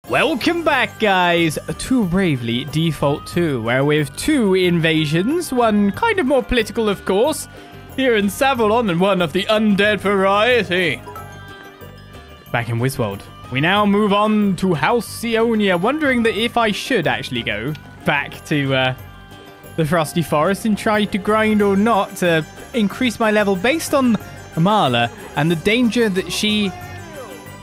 Welcome back, guys, to Bravely Default 2, where we have two invasions, one kind of more political, of course, here in Savalon, and one of the undead variety. Back in Wizworld, we now move on to Halcyonia, wondering that if I should actually go back to the Frosty Forest and try to grind or not to increase my level based on Amala and the danger that she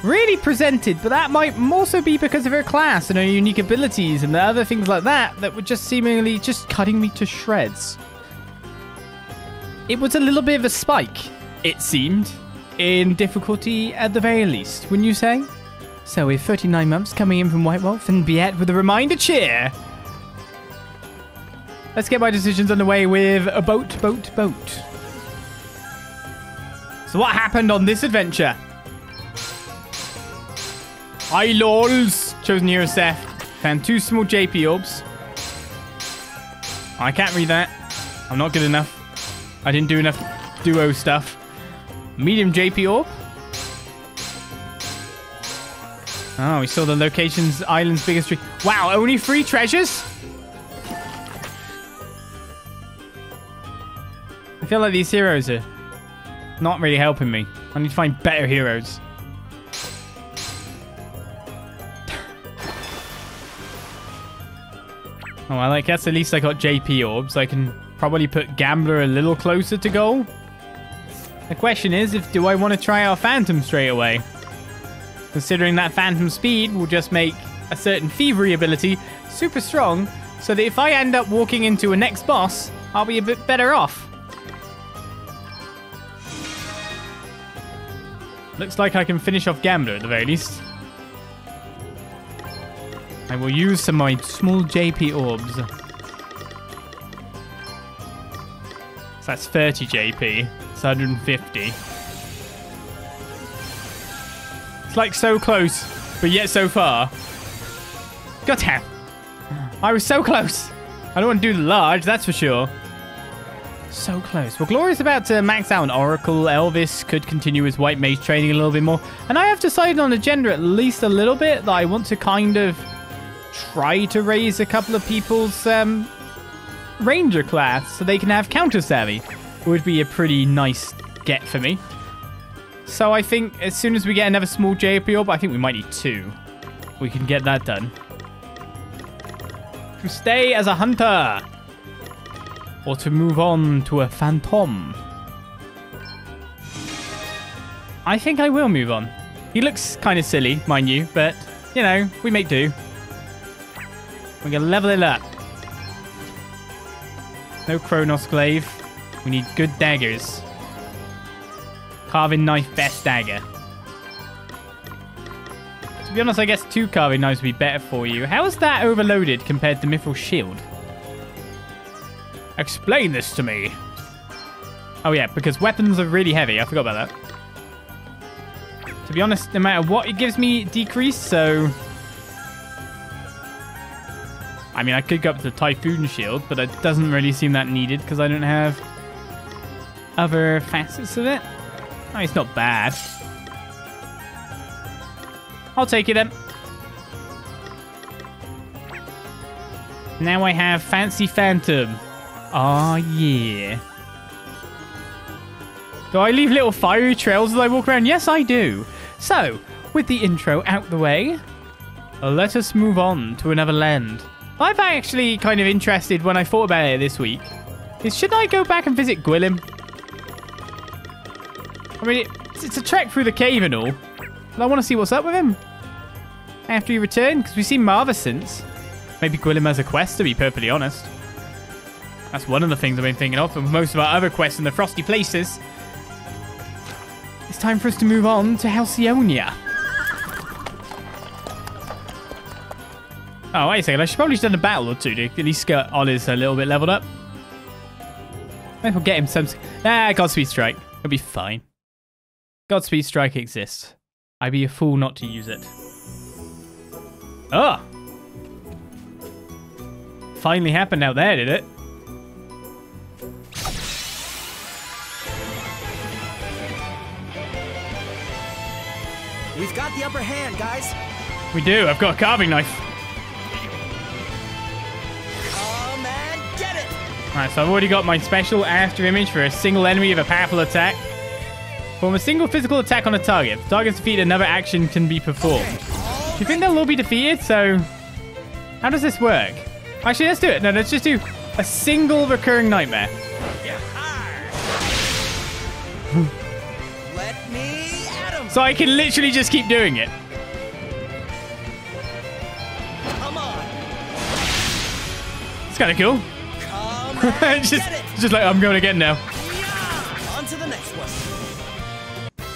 really presented, but that might also be because of her class and her unique abilities and the other things like that that were just seemingly just cutting me to shreds. It was a little bit of a spike, it seemed, in difficulty at the very least, wouldn't you say? So with 39 months coming in from White Wolf and Biet with a reminder cheer, let's get my decisions underway with a boat. So what happened on this adventure? Hi, lols. Chosen hero Seth. Found 2 small JP orbs. I can't read that. I'm not good enough. I didn't do enough duo stuff. Medium JP orb. Oh, we saw the locations, island's biggest tree. Wow, only 3 treasures? I feel like these heroes are not really helping me. I need to find better heroes. Oh, well, I guess at least I got JP orbs. I can probably put Gambler a little closer to goal. The question is, do I want to try out Phantom straight away? Considering that Phantom speed will just make a certain thievery ability super strong, so that if I end up walking into a next boss, I'll be a bit better off. Looks like I can finish off Gambler at the very least. I will use some of my small JP orbs. So that's 30 JP. It's 150. It's like so close, but yet so far. God damn. I was so close. I don't want to do the large, that's for sure. So close. Well, Gloria's about to max out an Oracle. Elvis could continue his White Mage training a little bit more. And I have decided on agenda at least a little bit that I want to kind of try to raise a couple of people's Ranger class so they can have counter savvy. Would be a pretty nice get for me. So I think as soon as we get another small JP orb, I think we might need 2. We can get that done. To stay as a hunter. Or to move on to a phantom. I think I will move on. He looks kind of silly, mind you, but, you know, we make do. We're going to level it up. No Chronos Glaive. We need good daggers. Carving knife, best dagger. To be honest, I guess 2 carving knives would be better for you. How is that overloaded compared to Mithril Shield? Explain this to me. Oh yeah, because weapons are really heavy. I forgot about that. To be honest, no matter what, it gives me decrease, so... I mean, I could go up to the Typhoon Shield, but it doesn't really seem that needed because I don't have other facets of it. Oh, it's not bad. I'll take it then. Now I have Fancy Phantom. Oh, yeah. Do I leave little fiery trails as I walk around? Yes, I do. So, with the intro out the way, let us move on to another land. I've actually kind of interested when I thought about it this week. Should I go back and visit Gwillem? I mean, it's a trek through the cave and all. But I want to see what's up with him. After he returned, because we've seen Marva since. Maybe Gwillem has a quest, to be perfectly honest. That's one of the things I've been thinking of. And most of our other quests in the frosty places. It's time for us to move on to Halcyonia. Oh, wait a second. I should probably have done a battle or 2 to at least get Oliz a little bit leveled up. Maybe we'll get him some... Godspeed Strike. It'll be fine. Godspeed Strike exists. I'd be a fool not to use it. Oh! Finally happened out there, did it? We've got the upper hand, guys. We do. I've got a carving knife. Come and get it. Alright, so I've already got my special after image for a single enemy of a powerful attack. Perform a single physical attack on a target. If the target's defeated, another action can be performed. Do you think they'll all be defeated? So, how does this work? Actually, let's do it. No, let's just do a single recurring nightmare. Let me at him. So I can literally just keep doing it. Come on. It's kind of cool. Come and It's get it. just like, I'm going again now. Yeah. On to the next one.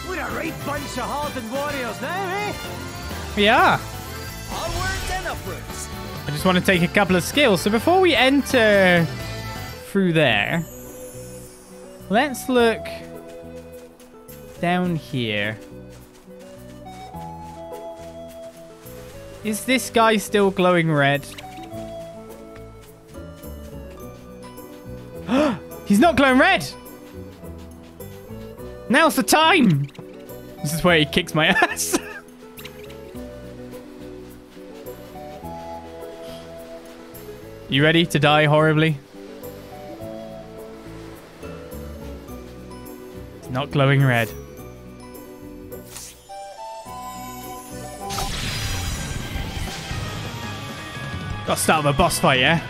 We're a right bunch of hardened warriors now, eh? Yeah. Onwards and upwards. I just want to take a couple of skills. So before we enter through there, let's look down here. Is this guy still glowing red? He's not glowing red! Now's the time! This is where he kicks my ass. You ready to die horribly? It's not glowing red. Gotta start with a boss fight, yeah?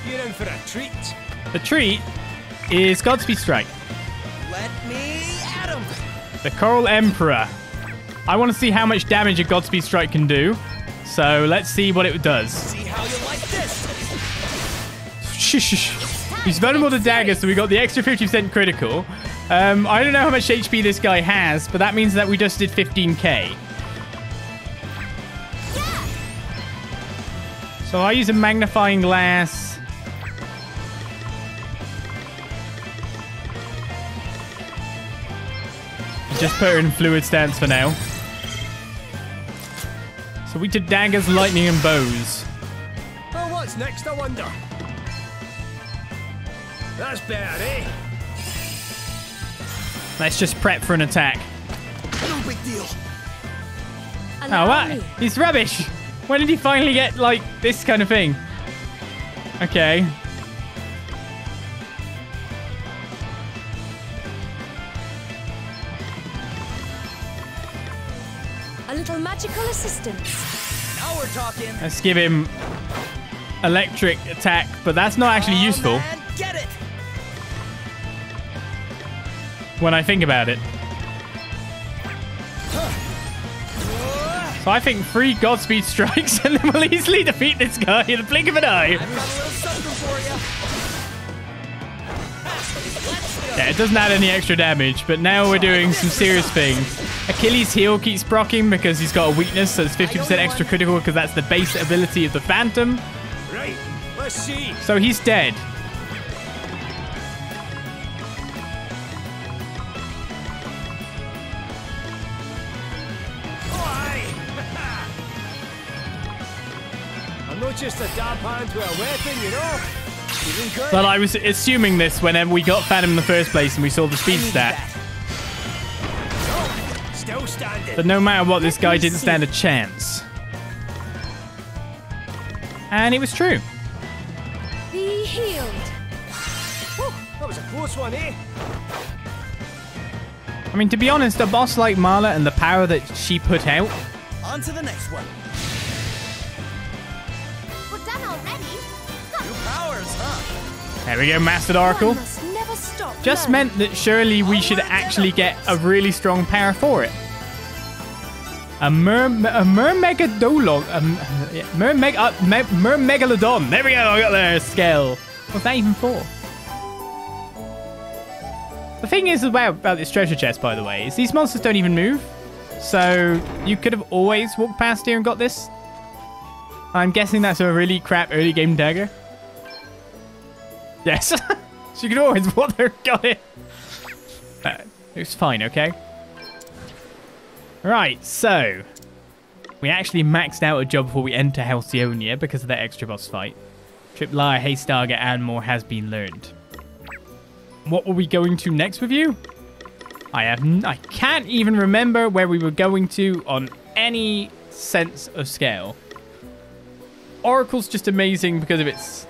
You're in for a treat. The treat is Godspeed Strike. Let me at him. The Coral Emperor. I want to see how much damage a Godspeed Strike can do. So let's see what it does. See how you like this. Shh. He's vulnerable to daggers, so we got the extra 50% critical. I don't know how much HP this guy has, but that means that we just did 15k. So I use a magnifying glass. Just put her in fluid stance for now. So we did daggers, lightning, and bows. Oh, what's next, I wonder? That's better, eh? Let's just prep for an attack. No big deal. Oh, what? He's rubbish. When did he finally get, like, this kind of thing? Okay. A little magical assistance. Now we're talking. Let's give him electric attack, but that's not actually useful Come and get it. when I think about it. So I think 3 Godspeed strikes and then we'll easily defeat this guy in the blink of an eye. I've got a little something for you. Yeah, it doesn't add any extra damage, but now we're doing some serious things. Achilles' heel keeps proccing because he's got a weakness, so it's 50% extra critical because that's the base ability of the Phantom. Right, let's see. So he's dead. I'm not just a dab hand with a weapon, you know? Even good. Well, I was assuming this whenever we got Phantom in the first place and we saw the speed stat. Still standing. But no matter what, this guy didn't stand a chance. And it was true. Be healed. Whew, that was a close one, eh? I mean, to be honest, a boss like Marla and the power that she put out, On to the next one. We're done already. New powers, huh? there we go, Mastered Oracle. One must never stop Just learning. meant that surely we should actually get a really strong power for it. A Mermegalodon. Mermegalodon. There we go, I got the scale. What's that even for? The thing is about this treasure chest, by the way, is these monsters don't even move. So you could have always walked past here and got this. I'm guessing that's a really crap early game dagger. Yes. So you could always walk there and got it. It's fine, okay? Right, so we actually maxed out a job before we enter Halcyonia because of that extra boss fight. Trip Lyre, Haystager, and more has been learned. What were we going to next with you? I can't even remember where we were going to on any sense of scale. Oracle's just amazing because of its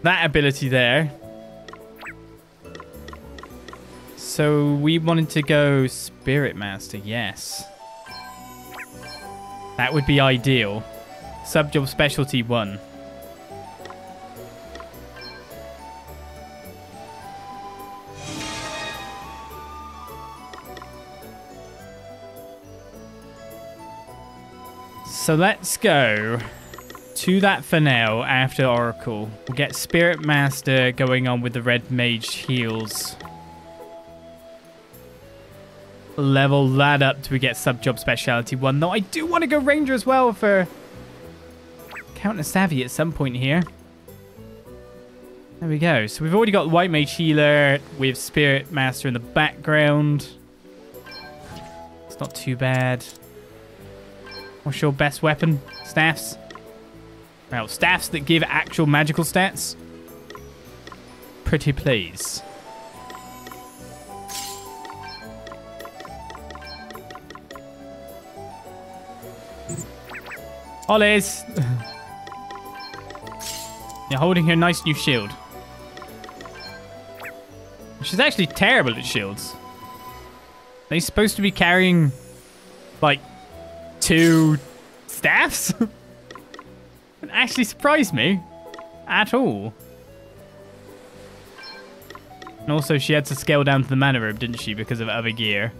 that ability there. So we wanted to go Spirit Master, yes. That would be ideal. Subjob Specialty 1. So let's go to that for now after Oracle. We'll get Spirit Master going on with the Red Mage heals. Level that up till we get Subjob Speciality 1. Though I do want to go Ranger as well for Counter Savvy at some point here. There we go. So we've already got White Mage Healer with Spirit Master in the background. It's not too bad. What's your best weapon? Staffs? Well, staffs that give actual magical stats. Pretty please. Olis! You're holding her nice new shield. She's actually terrible at shields. Are they supposed to be carrying, like, 2 staffs? It actually surprised me at all. And also she had to scale down to the mana robe, didn't she, because of other gear.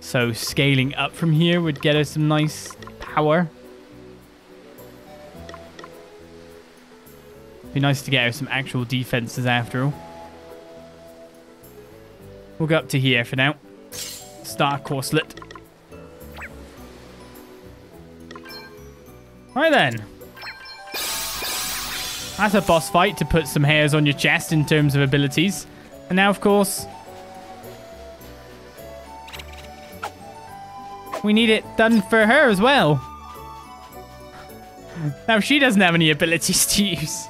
So scaling up from here would get her some nice power. Be nice to get her some actual defenses after all. We'll go up to here for now. Star Corselet. Right then. That's a boss fight to put some hairs on your chest in terms of abilities. And now, of course, we need it done for her as well. Now she doesn't have any abilities to use.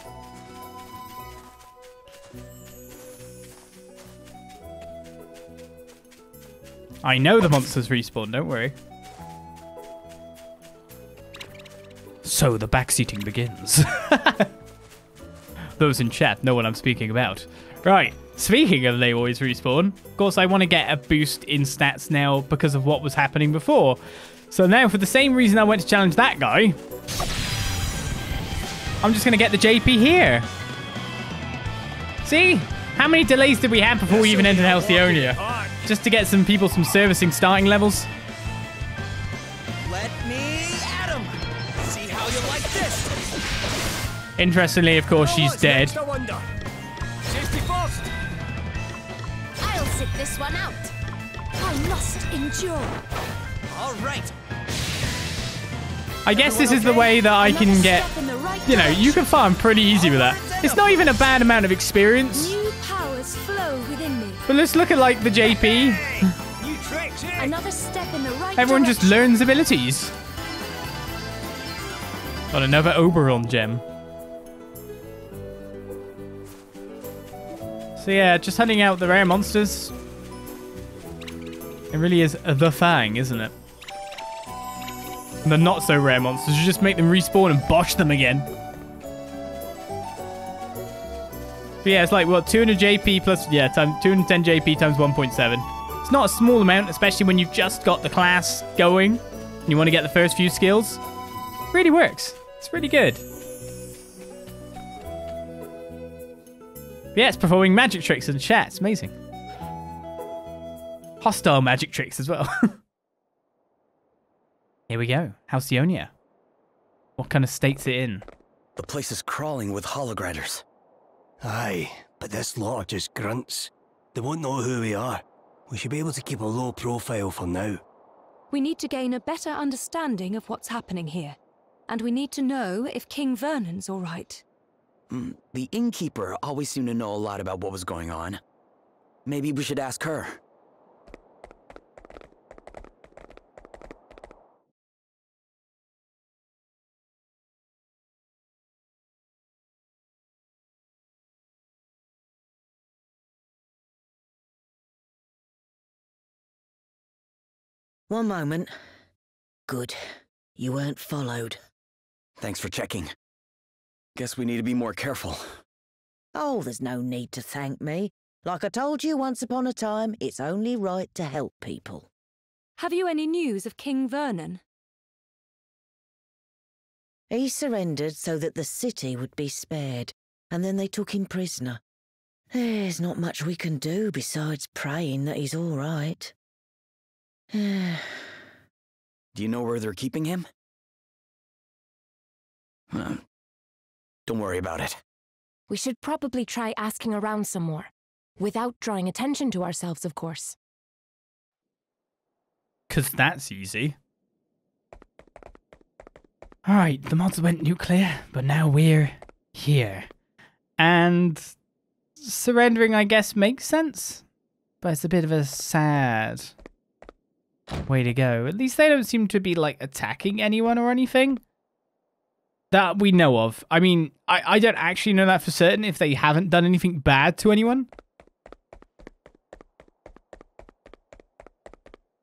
I know the monsters respawn, don't worry. So the backseating begins. Those in chat know what I'm speaking about. Right, speaking of they always respawn, of course I want to get a boost in stats now because of what was happening before. So now for the same reason I went to challenge that guy, I'm just going to get the JP here. See? How many delays did we have before we even entered Halcyonia? Just to get some people some servicing starting levels. Let me at 'em. See how you like this. Interestingly, of course, she's dead. Safety first. I'll sit this one out. I must endure. All right. I guess this is the way that I can get, you know, you can farm pretty easy with that. It's not even a bad amount of experience. New powers flow within me. But let's look at, like, the JP. New tricks, eh? Another step in the right Everyone just direction. learns abilities. Got another Oberon gem. So yeah, just hunting out the rare monsters. It really is the thing, isn't it? And the not so rare monsters, you just make them respawn and bosh them again. But yeah, it's like, what, 200 JP plus, yeah, 210 JP times 1.7. It's not a small amount, especially when you've just got the class going and you want to get the first few skills. It really works. It's really good. Yeah, it's performing magic tricks in the chat. It's amazing. Hostile magic tricks as well. Here we go. Halcyonia. What kind of state's it in? The place is crawling with holograders. Aye, but this lot are just grunts. They won't know who we are. We should be able to keep a low profile for now. We need to gain a better understanding of what's happening here. And we need to know if King Vernon's all right. The innkeeper always seemed to know a lot about what was going on. Maybe we should ask her. One moment. Good. You weren't followed. Thanks for checking. Guess we need to be more careful. Oh, there's no need to thank me. Like I told you once upon a time, it's only right to help people. Have you any news of King Vernon? He surrendered so that the city would be spared, and then they took him prisoner. There's not much we can do besides praying that he's all right. Do you know where they're keeping him? Don't worry about it. We should probably try asking around some more. Without drawing attention to ourselves, of course. 'Cause that's easy. Alright, the mods went nuclear, but now we're here. And surrendering, I guess, makes sense. But it's a bit of a sad way to go. At least they don't seem to be, like, attacking anyone or anything. That we know of. I mean, I don't actually know that for certain if they haven't done anything bad to anyone.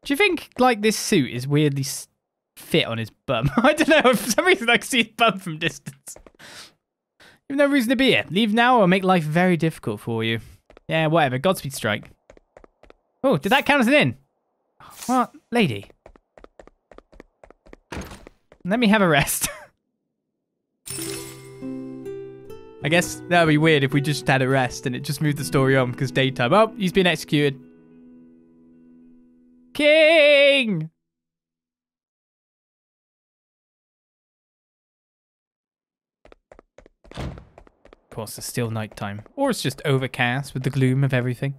Do you think, like, this suit is weirdly fit on his bum? I don't know. For some reason, I can see his bum from distance. You have no reason to be here. Leave now or make life very difficult for you. Yeah, whatever. Godspeed strike. Oh, did that count as an in? What? Lady. Let me have a rest. I guess that would be weird if we just had a rest and it just moved the story on because daytime. Oh, he's been executed. King! Of course, it's still nighttime. Or it's just overcast with the gloom of everything.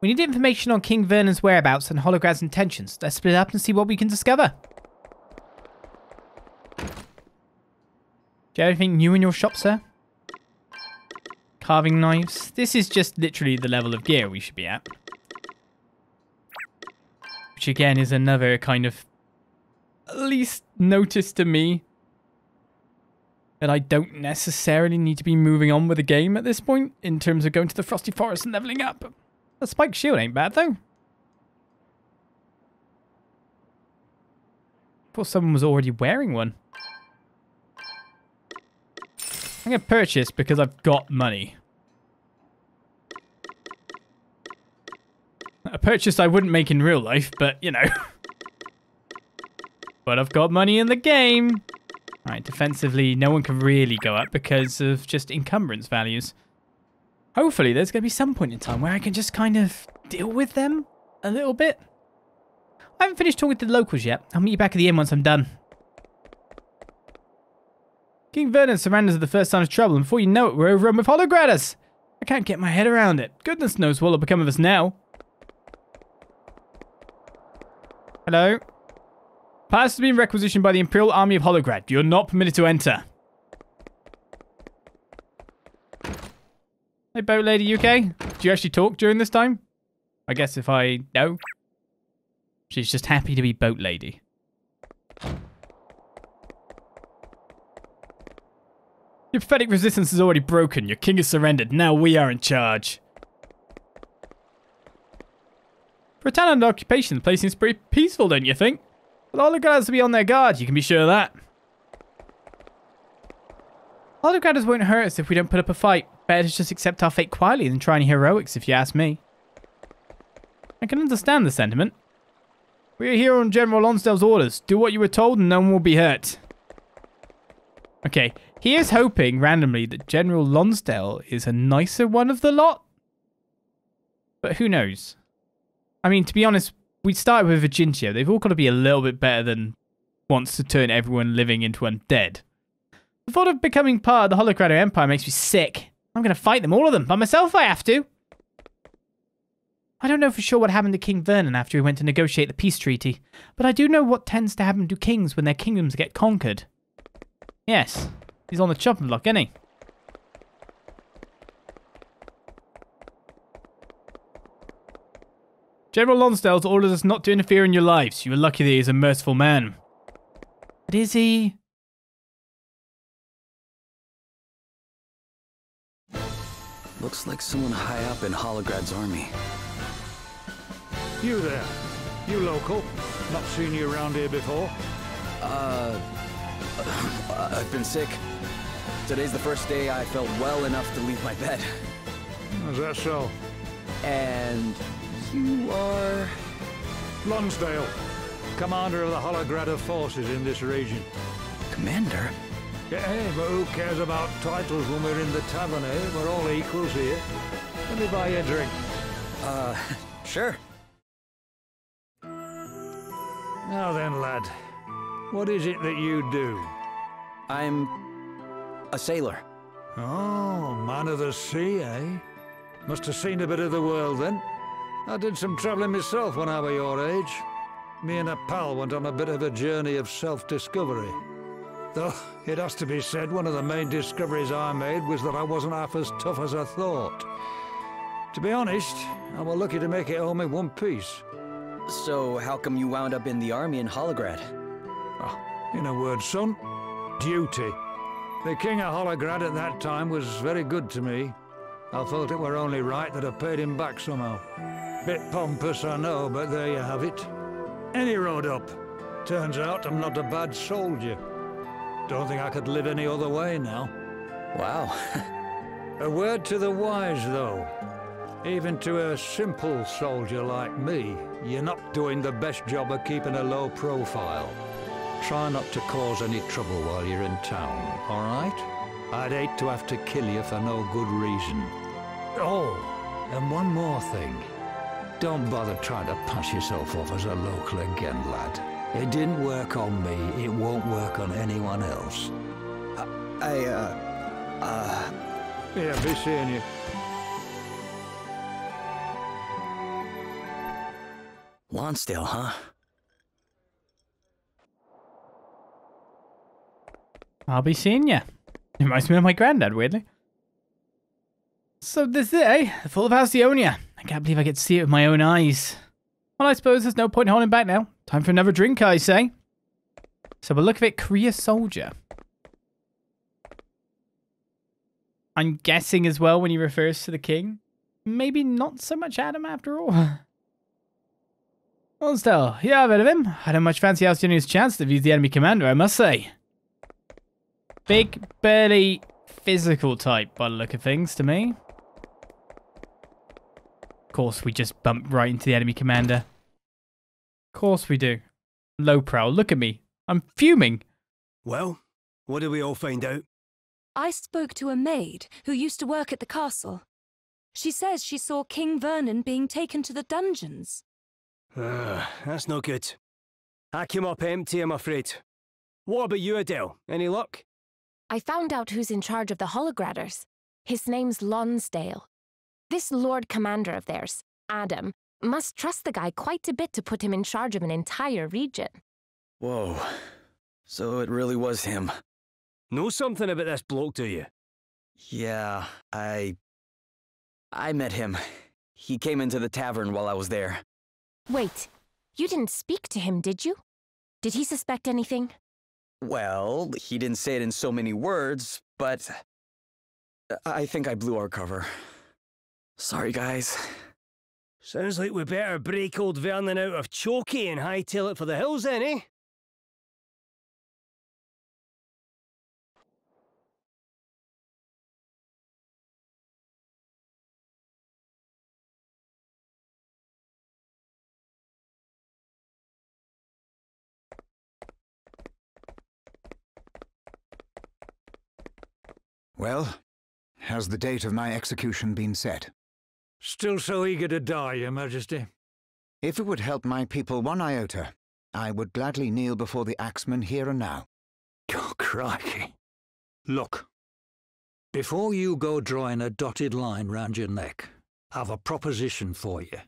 We need information on King Vernon's whereabouts and Holograd's intentions. Let's split up and see what we can discover. Do you have anything new in your shop, sir? Carving knives. This is just literally the level of gear we should be at. Which again is another kind of at least notice to me that I don't necessarily need to be moving on with the game at this point in terms of going to the Frosty Forest and leveling up. The spiked shield ain't bad though. Thought someone was already wearing one. I'm going to purchase because I've got money. A purchase I wouldn't make in real life, but, you know. But I've got money in the game. Alright, defensively, no one can really go up because of just encumbrance values. Hopefully, there's going to be some point in time where I can just kind of deal with them a little bit. I haven't finished talking to the locals yet. I'll meet you back at the inn once I'm done. King Vernon surrenders at the first sign of trouble, and before you know it, we're overrun with Holograders. I can't get my head around it. Goodness knows what will become of us now. Hello? Pass has been requisitioned by the Imperial Army of Holograd. You're not permitted to enter. Hey, boat lady, you okay? Do you actually talk during this time? I guess if I know. She's just happy to be boat lady. Your pathetic resistance is already broken. Your king has surrendered. Now we are in charge. For a town under occupation, the place seems pretty peaceful, don't you think? But Holograd has to be on their guard, you can be sure of that. Holograders won't hurt us if we don't put up a fight. Better to just accept our fate quietly than try any heroics, if you ask me. I can understand the sentiment. We are here on General Lonsdale's orders. Do what you were told and no one will be hurt. Okay, here's hoping randomly that General Lonsdale is a nicer one of the lot. But who knows? I mean, to be honest, we started with Virgintia. They've all got to be a little bit better than wants to turn everyone living into undead. The thought of becoming part of the Holograd Empire makes me sick. I'm going to fight them, all of them, by myself if I have to. I don't know for sure what happened to King Vernon after he went to negotiate the peace treaty, but I do know what tends to happen to kings when their kingdoms get conquered. Yes, he's on the chopping block, isn't he? General Lonsdale's orders us not to interfere in your lives. You are lucky that he is a merciful man. But is he? Looks like someone high up in Holograd's army. You there. You local? Not seen you around here before? I've been sick. Today's the first day I felt well enough to leave my bed. Is that so? And you are... Lonsdale, commander of the Holograd forces in this region. Commander? Yeah, but who cares about titles when we're in the tavern, eh? We're all equals here. Let me buy you a drink. Sure. Now then, lad. What is it that you do? I'm... a sailor. Oh, man of the sea, eh? Must have seen a bit of the world, then. I did some travelling myself when I was your age. Me and a pal went on a bit of a journey of self-discovery. Though, it has to be said, one of the main discoveries I made was that I wasn't half as tough as I thought. To be honest, I was lucky to make it home in one piece. So, how come you wound up in the army in Holograd? Oh, in a word, son, duty. The king of Holograd at that time was very good to me. I felt it were only right that I paid him back somehow. Bit pompous, I know, but there you have it. Any road up. Turns out I'm not a bad soldier. Don't think I could live any other way now. Wow. A word to the wise, though. Even to a simple soldier like me, you're not doing the best job of keeping a low profile. Try not to cause any trouble while you're in town, all right? I'd hate to have to kill you for no good reason. Oh, and one more thing. Don't bother trying to pass yourself off as a local again, lad. It didn't work on me, it won't work on anyone else. Yeah, be seeing you. Lonsdale, huh? I'll be seeing ya. It reminds me of my granddad, weirdly. So this is it, eh? The Fall of Halcyonia. I can't believe I get to see it with my own eyes. Well, I suppose there's no point holding back now. Time for another drink, I say. So we'll look at it, career soldier. I'm guessing as well when he refers to the king. Maybe not so much Adam after all. Well, still, yeah, I've heard of him. I don't much fancy Halcyonia's chance to use the enemy commander, I must say. Big, burly, physical type by the look of things to me. Of course, we just bump right into the enemy commander. Of course we do. Low prowl, look at me. I'm fuming. Well, what did we all find out? I spoke to a maid who used to work at the castle. She says she saw King Vernon being taken to the dungeons. That's no good. I came up empty, I'm afraid. What about you, Adele? Any luck? I found out who's in charge of the Holograders. His name's Lonsdale. This Lord Commander of theirs, Adam, must trust the guy quite a bit to put him in charge of an entire region. Whoa. So it really was him. Know something about this bloke, do you? Yeah, I met him. He came into the tavern while I was there. Wait, you didn't speak to him, did you? Did he suspect anything? Well, he didn't say it in so many words, but I think I blew our cover. Sorry, guys. Sounds like we better break old Vernon out of Chokey and hightail it for the hills then, eh? Well, has the date of my execution been set? Still so eager to die, Your Majesty. If it would help my people one iota, I would gladly kneel before the axeman here and now. Oh, crikey. Look, before you go drawing a dotted line round your neck, I've a proposition for you.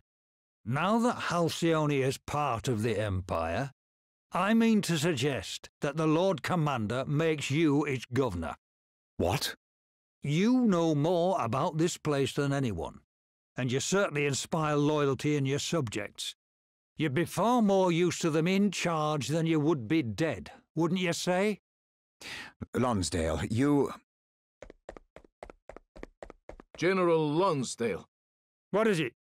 Now that Halcyonia is part of the Empire, I mean to suggest that the Lord Commander makes you its governor. What? You know more about this place than anyone, and you certainly inspire loyalty in your subjects. You'd be far more used to them in charge than you would be dead, wouldn't you say? Lonsdale, you... General Lonsdale. What is it?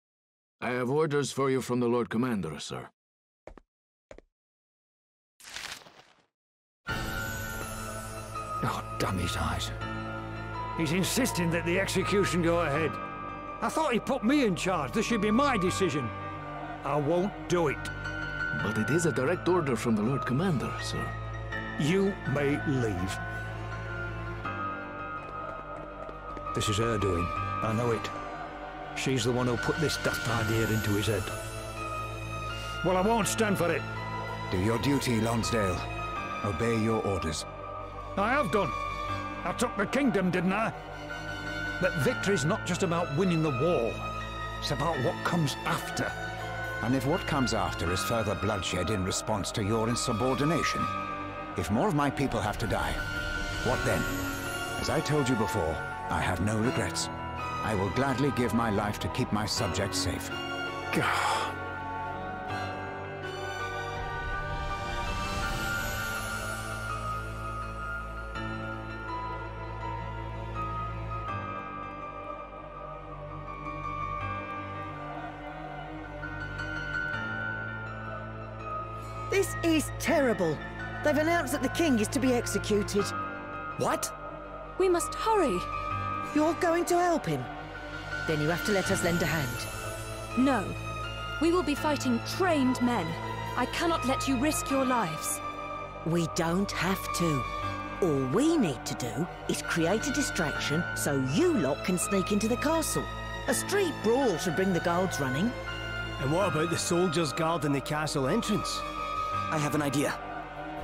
I have orders for you from the Lord Commander, sir. Oh, damn his eyes. He's insisting that the execution go ahead. I thought he put me in charge. This should be my decision. I won't do it. But it is a direct order from the Lord Commander, sir. You may leave. This is her doing. I know it. She's the one who put this daft idea into his head. Well, I won't stand for it. Do your duty, Lonsdale. Obey your orders. I have done. I took the kingdom, didn't I? But victory's not just about winning the war. It's about what comes after. And if what comes after is further bloodshed in response to your insubordination, if more of my people have to die, what then? As I told you before, I have no regrets. I will gladly give my life to keep my subjects safe. This is terrible. They've announced that the king is to be executed. What? We must hurry. You're going to help him? Then you have to let us lend a hand. No. We will be fighting trained men. I cannot let you risk your lives. We don't have to. All we need to do is create a distraction so you lot can sneak into the castle. A street brawl should bring the guards running. And what about the soldiers guarding the castle entrance? I have an idea.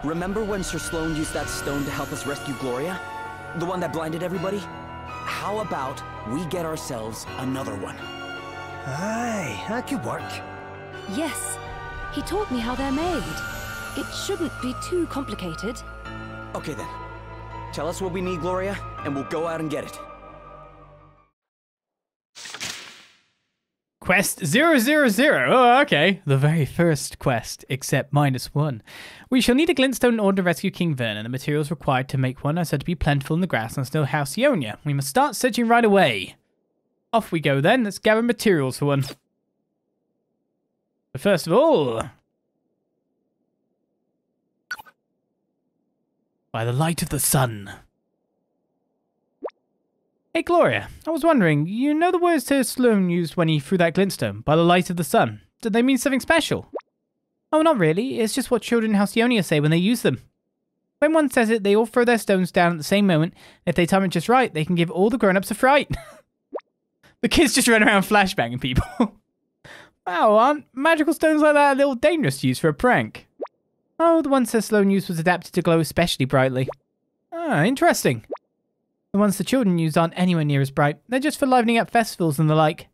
Remember when Sir Sloane used that stone to help us rescue Gloria? The one that blinded everybody? How about we get ourselves another one? Aye, that could work. Yes. He taught me how they're made. It shouldn't be too complicated. Okay then. Tell us what we need, Gloria, and we'll go out and get it. Quest 000. Oh, okay. The very first quest, except -1. We shall need a glintstone in order to rescue King Vernon. The materials required to make one are said to be plentiful in the grass and still Halcyonia. We must start searching right away. Off we go then. Let's gather materials for one. But first of all, by the light of the sun. Hey Gloria, I was wondering, you know the words Sir Sloane used when he threw that glintstone, by the light of the sun? Did they mean something special? Oh, not really. It's just what children in Halcyonia say when they use them. When one says it, they all throw their stones down at the same moment. If they time it just right, they can give all the grown-ups a fright. The kids just run around flashbanging people. Wow, aren't magical stones like that a little dangerous to use for a prank? Oh, the one Sir Sloane used was adapted to glow especially brightly. Ah, interesting. The ones the children use aren't anywhere near as bright. They're just for livening up festivals and the like.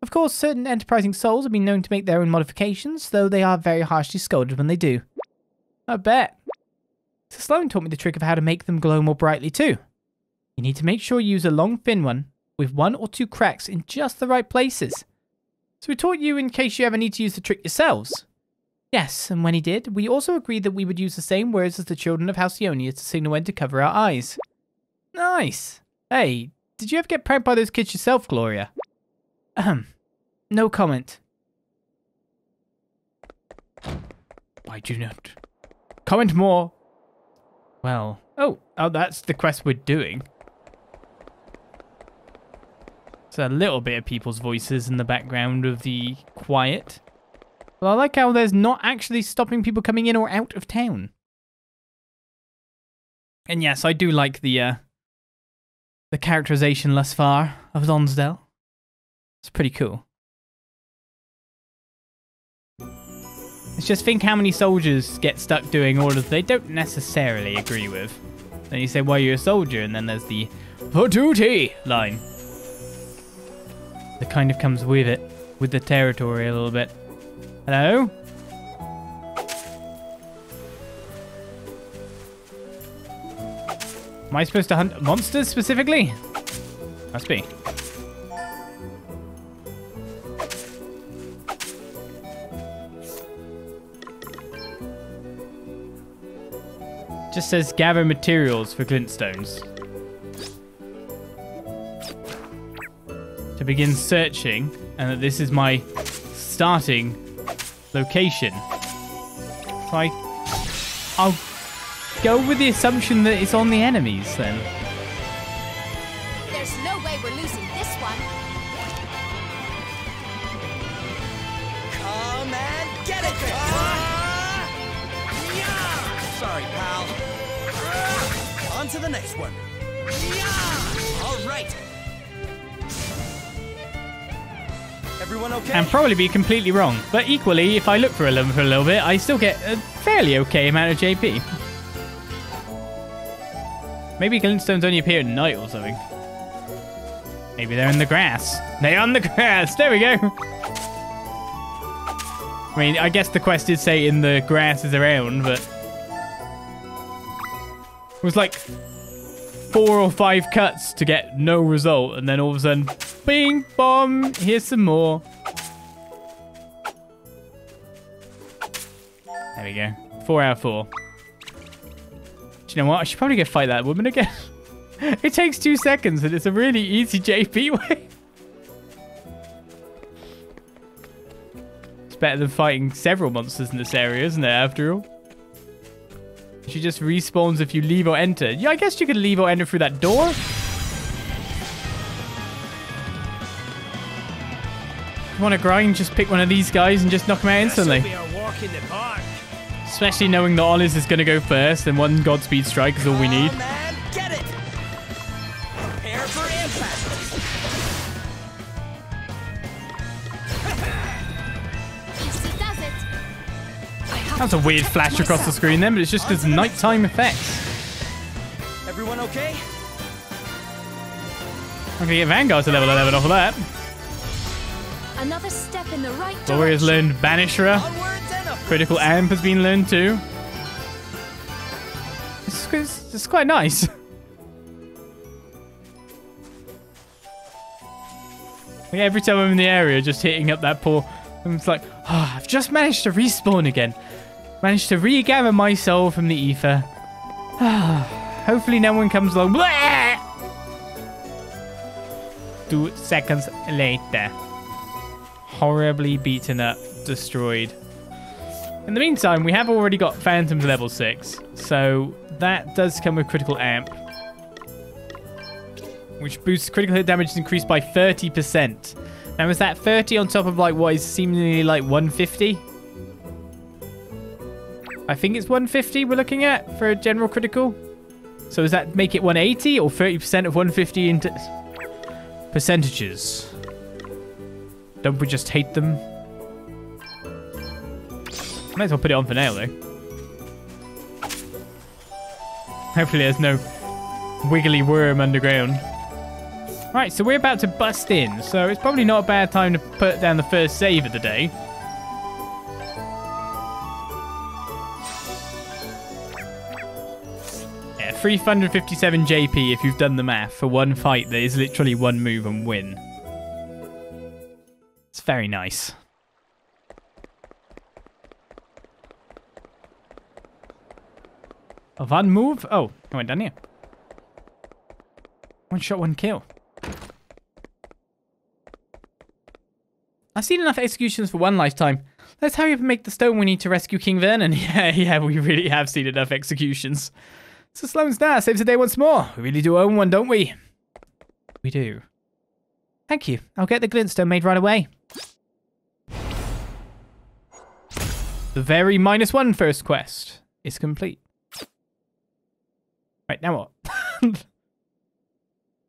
Of course, certain enterprising souls have been known to make their own modifications, though they are very harshly scolded when they do. I bet. Sir Sloane taught me the trick of how to make them glow more brightly too. You need to make sure you use a long thin one with 1 or 2 cracks in just the right places. So we taught you in case you ever need to use the trick yourselves. Yes, and when he did, we also agreed that we would use the same words as the children of Halcyonia to signal when to cover our eyes. Nice. Hey, did you ever get pranked by those kids yourself, Gloria? No comment. Why do you not comment more? Well, oh, that's the quest we're doing. It's a little bit of people's voices in the background of the quiet. Well, I like how there's not actually stopping people coming in or out of town. And yes, I do like the characterization thus far of Lonsdale. It's pretty cool. It's just think how many soldiers get stuck doing orders they don't necessarily agree with. Then you say, why are you a soldier? And then there's the for duty line. That kind of comes with it, with the territory a little bit. Hello? Am I supposed to hunt monsters specifically? Must be. Just says gather materials for glintstones. To begin searching, and that this is my starting location. So go with the assumption that it's on the enemies then. There's no way we're losing this one. Come and get it then! Sorry, pal. On to the next one. All right. Everyone okay? And probably be completely wrong. But equally, if I look for a little bit, I still get a fairly okay amount of JP. Maybe glintstones only appear at night or something. Maybe they're in the grass. They're on the grass. There we go. I mean, I guess the quest did say in the grass is around, but it was like 4 or 5 cuts to get no result, and then all of a sudden, bing, bom, here's some more. There we go. 4 out of 4. Do you know what? I should probably go fight that woman again. It takes 2 seconds, and it's a really easy JP way. It's better than fighting several monsters in this area, isn't it, after all? She just respawns if you leave or enter. Yeah, I guess you could leave or enter through that door. If you want to grind, just pick one of these guys and just knock them out instantly. Especially knowing that Oliz is going to go first, and one Godspeed strike is all we need. Man, get it! Prepare for impact! Easy does it. That's a weird flash across the screen then, but it's just because nighttime effects. Everyone okay? I'm going to get Vanguard to level 11 off of that. Another step in the right direction. Gloria's learned Banisher. Critical Amp has been learned too. It's quite nice. Like every time I'm in the area, just hitting up that poor... I'm just like, oh, I've just managed to respawn again. Managed to regather my soul from the ether. Hopefully no one comes along. Blah! 2 seconds later. Horribly beaten up, destroyed. In the meantime, we have already got Phantoms level 6. So that does come with critical amp. Which boosts critical hit damage is increased by 30%. Now is that 30 on top of like what is seemingly like 150? I think it's 150 we're looking at for a general critical. So does that make it 180 or 30% of 150 into percentages? Don't we just hate them? Might as well put it on for now, though. Hopefully there's no wiggly worm underground. Right, so we're about to bust in, so it's probably not a bad time to put down the first save of the day. Yeah, 357 JP if you've done the math for one fight that is literally one move and win. It's very nice. One move? Oh, I went down here. One shot, one kill. I've seen enough executions for one lifetime. Let's hurry up and make the stone we need to rescue King Vernon. Yeah, we really have seen enough executions. So Sloane's Star saves the day once more. We really do own one, don't we? We do. Thank you. I'll get the glintstone made right away. The very -1 first quest is complete. Right, now what?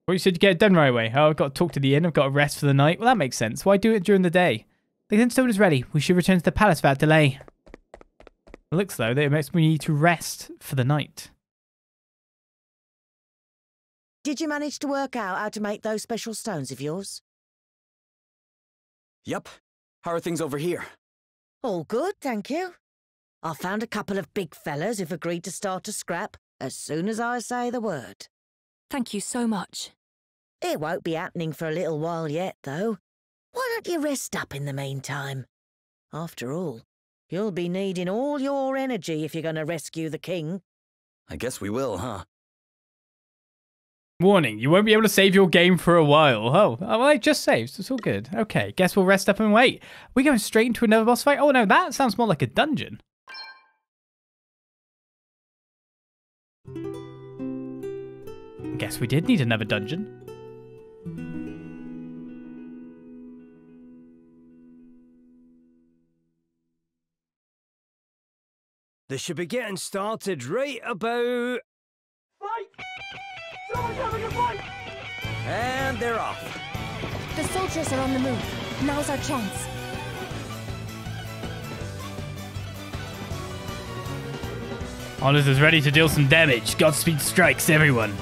Well, you said you get it done right away. Oh, I've got to talk to the inn. I've got to rest for the night. Well, that makes sense. Why do it during the day? The glintstone is ready. We should return to the palace without delay. It looks, though, that it makes me need to rest for the night. Did you manage to work out how to make those special stones of yours? Yep. How are things over here? All good, thank you. I found a couple of big fellas who've agreed to start a scrap as soon as I say the word. Thank you so much. It won't be happening for a little while yet, though. Why don't you rest up in the meantime? After all, you'll be needing all your energy if you're going to rescue the king. I guess we will, huh? Warning, you won't be able to save your game for a while. Oh, well, I just saved, so it's all good. Okay, guess we'll rest up and wait. We're going straight into another boss fight? Oh, no, that sounds more like a dungeon. guess we did need another dungeon. They should be getting started right about... Fight! Someone's having a fight! And they're off. The soldiers are on the move. Now's our chance. Olis is ready to deal some damage. Godspeed strikes, everyone.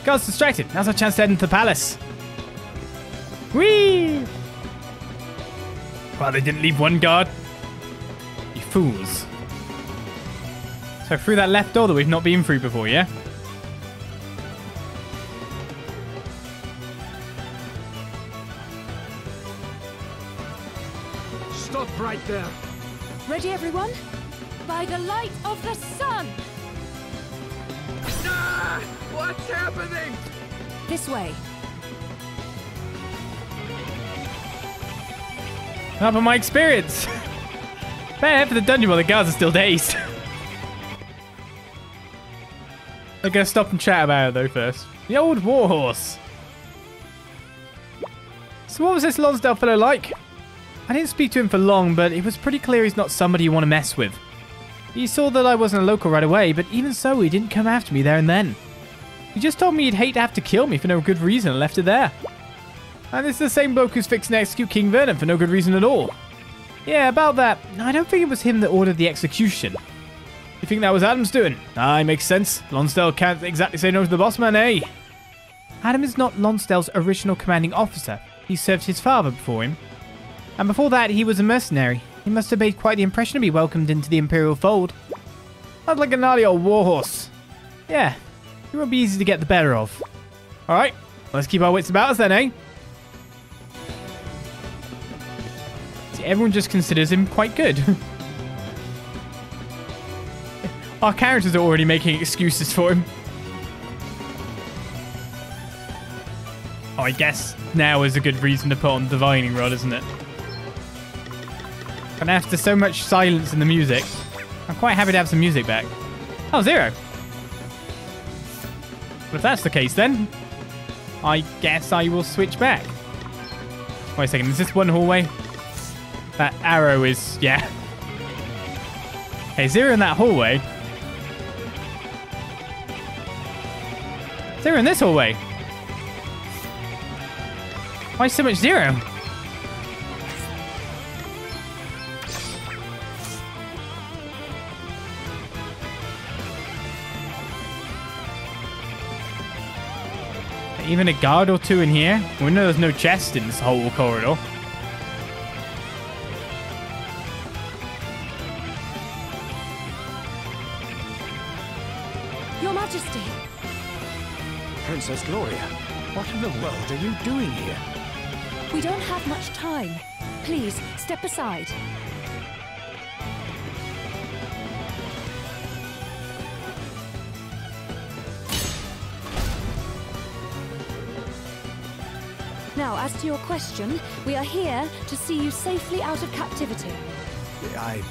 Guards distracted. Now's our chance to head into the palace. Whee! Well, they didn't leave one guard. You fools. So through that left door that we've not been through before, yeah? Stop right there. Ready, everyone? By the light of the sun! Ah! What's happening? This way. Not from my experience. Better head for the dungeon while the guards are still dazed. I'm gonna stop and chat about it though first. The old warhorse. So what was this Lonsdale fellow like? I didn't speak to him for long, but it was pretty clear he's not somebody you want to mess with. He saw that I wasn't a local right away, but even so, he didn't come after me there and then. He just told me he'd hate to have to kill me for no good reason and left it there. And this is the same bloke who's fixing to execute King Vernon for no good reason at all. Yeah, about that, I don't think it was him that ordered the execution. You think that was Adam's doing? Aye, makes sense. Lonsdale can't exactly say no to the boss man, eh? Adam is not Lonsdale's original commanding officer. He served his father before him. And before that, he was a mercenary. He must have made quite the impression to be welcomed into the Imperial fold. Not like a gnarly old warhorse. Yeah, he won't be easy to get the better of. Alright, let's keep our wits about us then, eh? See, everyone just considers him quite good. Our characters are already making excuses for him. Oh, I guess now is a good reason to put on Divining Rod, isn't it? And after so much silence in the music, I'm quite happy to have some music back. Oh, Zero. But if that's the case then, I guess I will switch back. Wait a second, is this one hallway? That arrow is, yeah. Hey, Zero in that hallway. Zero in this hallway. Why so much Zero? Even a guard or two in here? We know there's no chest in this whole corridor. Your Majesty. Princess Gloria, what in the world are you doing here? We don't have much time. Please, step aside. Now, as to your question, we are here to see you safely out of captivity. I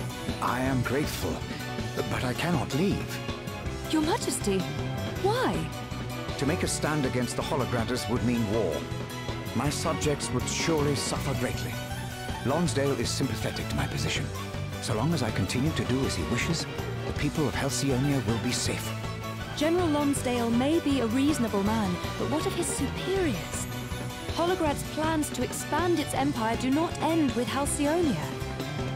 am grateful, but I cannot leave. Your Majesty, why? To make a stand against the Holograders would mean war. My subjects would surely suffer greatly. Lonsdale is sympathetic to my position. So long as I continue to do as he wishes, the people of Halcyonia will be safe. General Lonsdale may be a reasonable man, but what of his superiors? Holograd's plans to expand its empire do not end with Halcyonia.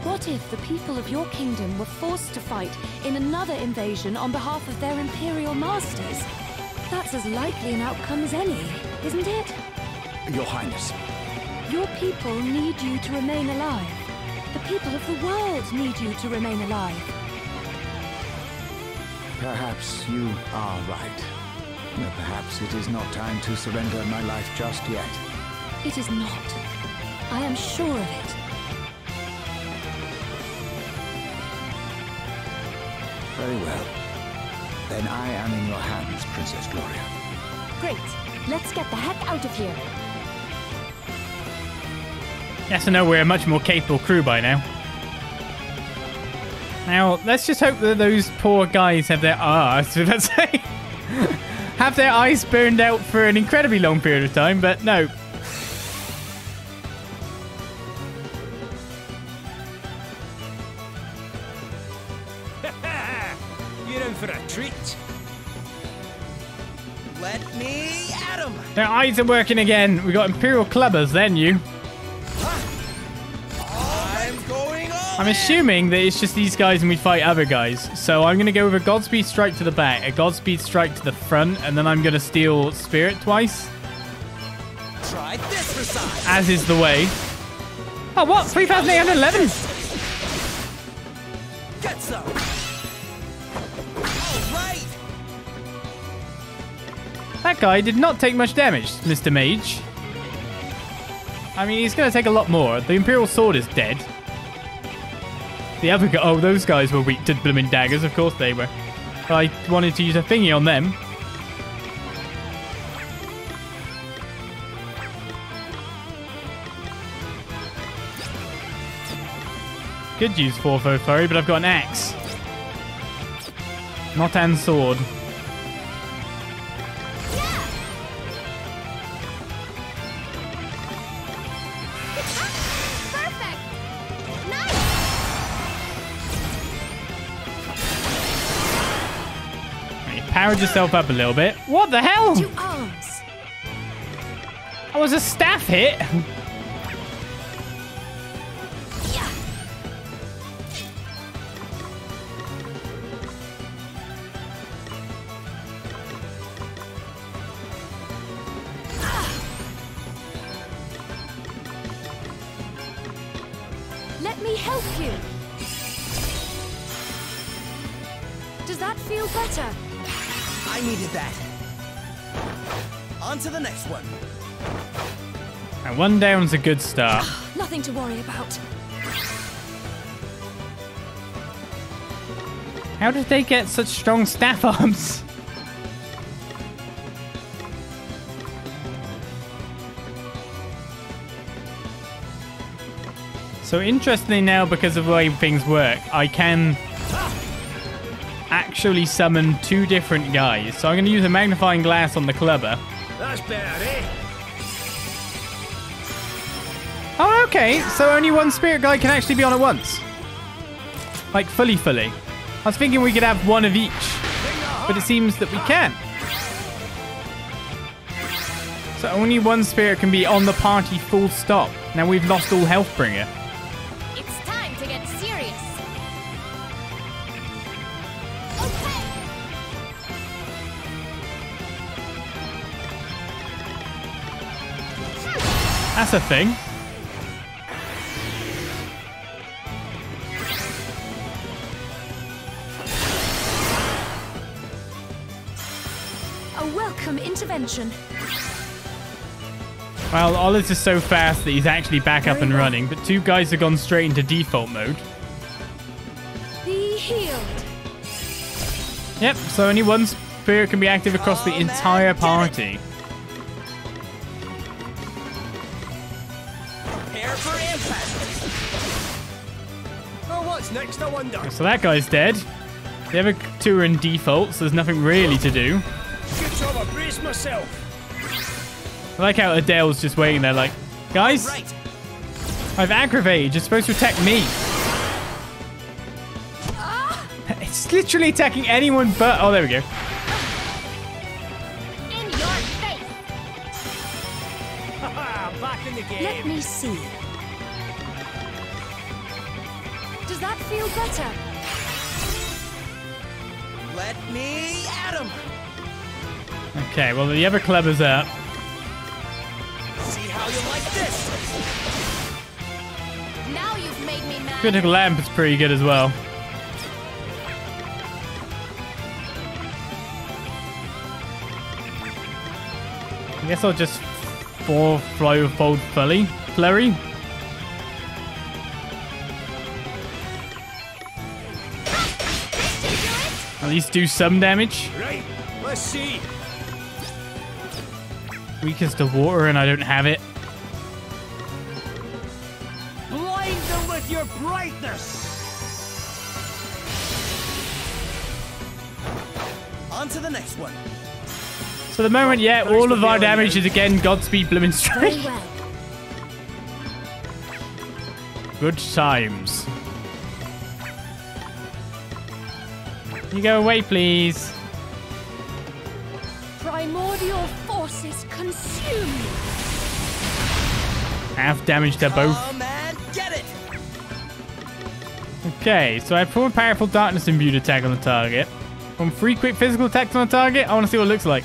What if the people of your kingdom were forced to fight in another invasion on behalf of their imperial masters? That's as likely an outcome as any, isn't it? Your Highness. Your people need you to remain alive. The people of the world need you to remain alive. Perhaps you are right. Perhaps it is not time to surrender my life just yet. It is not. I am sure of it. Very well. Then I am in your hands, Princess Gloria. Great. Let's get the heck out of here. Yes, I know we're a much more capable crew by now. Now, let's just hope that those poor guys have their let's say have their eyes burned out for an incredibly long period of time, but no. You're in for a treat. Let me at him. Their eyes are working again. We got Imperial Clubbers, then you. I'm going on. I'm assuming that it's just these guys and we fight other guys. So I'm going to go with a Godspeed Strike to the back, a Godspeed Strike to the front, and then I'm going to steal Spirit twice. Try this for size. As is the way. Oh, what? 3,811? Get some. All right. That guy did not take much damage, Mr. Mage. I mean, he's going to take a lot more. The Imperial Sword is dead. The other guy... Oh, those guys were weak to blooming daggers. Of course they were. I wanted to use a thingy on them. Could use 4-4 Flurry, but I've got an axe. Not and sword. Powered yourself up a little bit. What the hell? 2 arms. That was a staff hit. Yeah. Let me help you. Does that feel better? I needed that. On to the next one. And 1 down's a good start. Nothing to worry about. How did they get such strong staff arms? So interestingly now, because of the way things work, I can actually summon 2 different guys. So I'm going to use a magnifying glass on the clubber. That's better, eh? Oh, okay. So only 1 spirit guy can actually be on at once. Like, fully. I was thinking we could have 1 of each. But it seems that we can. So only 1 spirit can be on the party full stop. Now we've lost all Health Bringer. It's time to get serious. Okay. That's a thing. A welcome intervention. Well, Oliz is so fast that he's actually back up and running, but 2 guys have gone straight into default mode. Be healed. Yep, so only 1 spirit can be active across the entire party. Prepare for impact. Oh, what's next, I wonder? So that guy's dead. The other 2 are in default, so there's nothing really to do. Good job, I braced myself. I like how Adele's just waiting there like, guys, Right. I've aggravated. You're supposed to attack me. It's literally attacking anyone but... Oh, there we go. In your face. Haha, back in the game. Let me see. Does that feel better? Let me at him. Okay, well, the other clubber's up. See how you like this. Now you've made me mad. Critical Lamp is pretty good as well. I guess I'll just fold flurry. At least do some damage. Right, let's see. Weakest to water and I don't have it. Blind them with your brightness. On to the next one. So the moment, yeah, all of our damage is again Godspeed Bloomin' Strike. Very well. Good times. You go away, please. Primordial forces consume you. Half damage to both. Come and get it! Okay, so I put a powerful darkness imbued attack on the target. From 3 quick physical attacks on the target, I want to see what it looks like.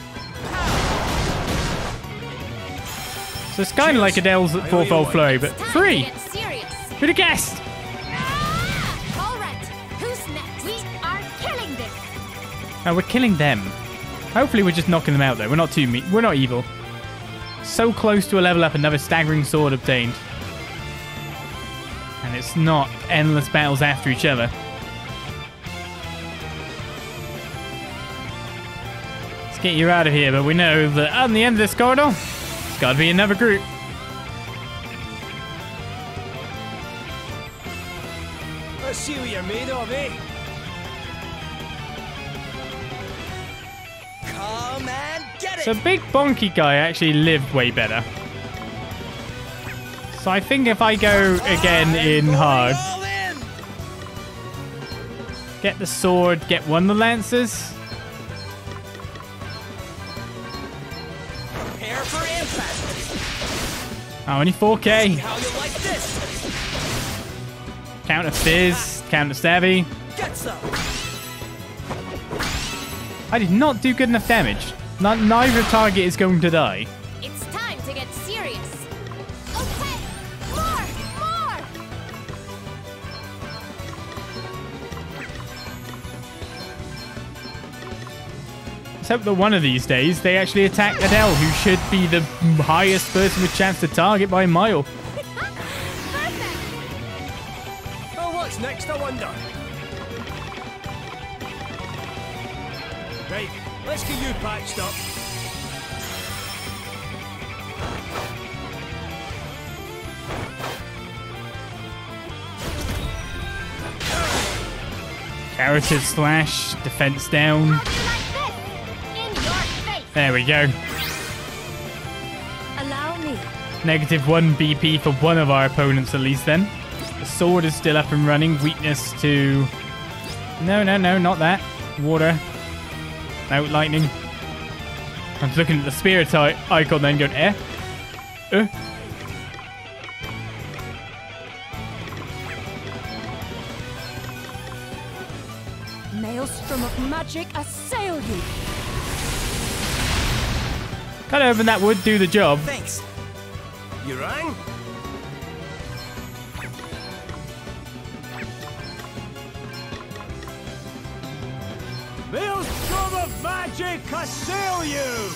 So it's kind of like Adelle's fourfold flurry, but 3. Who'd have guessed? All right, who's next? We are killing this. No, we're killing them. Hopefully we're just knocking them out though. We're not too we're not evil. So close to a level up, another staggering sword obtained. And it's not endless battles after each other. Let's get you out of here, but we know that on the end of this corridor, it's got to be another group. Let's see what you're made of, eh? Come and get it! So big bonky guy actually lived way better. So I think if I go again in hard, All in! get the sword, get one of the lancers. Prepare for impact! Oh, only 4k. How you like this? Counter fizz, counter stabby. Get some! I did not do good enough damage. Neither target is going to die. It's time to get serious. Okay, more! Let's hope that one of these days they actually attack Adelle, who should be the highest person with chance to target by a mile. Perfect! Oh, what's next, I wonder? Right, let's get you patched up. Character slash, defense down. How do you like this? In your face! There we go. Allow me. -1 BP for one of our opponents at least then. The sword is still up and running. Weakness to... No, not that. Water. No, lightning. I'm looking at the spirit icon then going, eh? Maelstrom of magic assail you. Kind of hoping that would do the job. Thanks. You rang? Maelstrom of magic assail you!